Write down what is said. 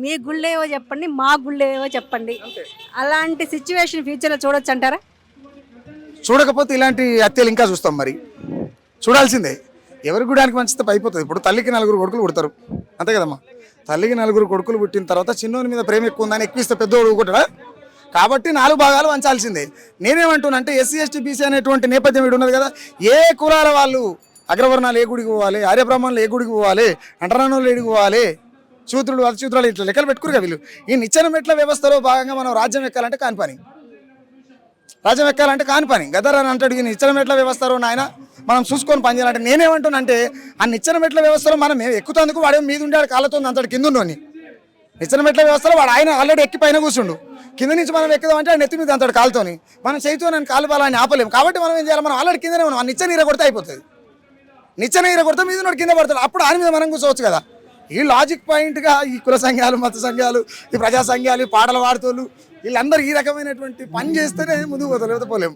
మీ గుళ్ళు ఏవో చెప్పండి, మా గుళ్ళు ఏవో చెప్పండి. అలాంటి సిచ్యువేషన్ ఫ్యూచర్లో చూడొచ్చు అంటారా? చూడకపోతే ఇలాంటి హత్యలు ఇంకా చూస్తాం. మరి చూడాల్సిందే. ఎవరి గుడానికి మంచితే అయిపోతుంది. ఇప్పుడు తల్లికి 4 కొడుకులు పుడతారు, అంతే కదమ్మా. తల్లికి 4 కొడుకులు పుట్టిన తర్వాత చిన్నోని మీద ప్రేమ ఎక్కువ ఉందని ఎక్కువ ఇస్తే పెద్దోడు ఊరుకుంటాడా? కాబట్టి 4 భాగాలు వంచాల్సిందే. నేనేమంటున్నా అంటే ఎస్సీ ఎస్టీ బీసీ అనేటువంటి నేపథ్యం ఇక్కడ ఉన్నది కదా. ఏ కులాల వాళ్ళు, అగ్రవర్ణాలు ఏ గుడికి పోవాలి, ఆర్యబ్రాహ్మణులు ఏ గుడికి పోవాలి, అంటరానులు ఏడికి పోవాలి, శూద్రులు అతిశూద్రాలు ఇట్లా లెక్కలు పెట్టుకురు వీళ్ళు. ఈ నిచ్చెన మెట్ల వ్యవస్థలో భాగంగా మనం రాజ్యం ఎక్కాలంటే కాని పని. రాజ్యం ఎక్కాలంటే కాని పని. గదర్ అంటాడు ఈ నిచ్చెన మెట్ల వ్యవస్థలో నాయన మనం చూసుకొని పని చేయాలంటే నేనేమంటున్నా అంటే ఆ నిచ్చెన మెట్ల వ్యవస్థలో మనం ఎక్కుతందుకు వాడే మీద ఉండాడు కాళ్ళతో అంతటి కింద ఉండని. నిచ్చెన మెట్ల వ్యవస్థలో వాడు ఆయన ఆల్రెడీ ఎక్కి పైన కూర్చుండు. కింద నుంచి మనం ఎక్కుదామంటే ఆ నెత్తి మీద అంతటి కాలుతోని మనం చేతితో నేను కాలు బాలని ఆపలేము. కాబట్టి మనం ఏం చేయాలి, మనం ఆల్రెడీ కిందనే ఉన్నాం. ఆ నిచ్చెన ఈర కొడితే అయిపోతుంది. నిచ్చెన ఈర కొడితే మీద ఉన్నాడు కింద పడతాడు. అప్పుడు ఆయన మీద మనం కూర్చోవచ్చు కదా. ఈ లాజిక్ పాయింట్గా ఈ కుల సంఘాలు, మత సంఘాలు, ఈ ప్రజా సంఘాలు, ఈ పాటల వాడుతోళ్ళు వీళ్ళందరూ ఈ రకమైనటువంటి పని చేస్తేనే ముందుకు పోతారు, లేకపోతే పోలేము.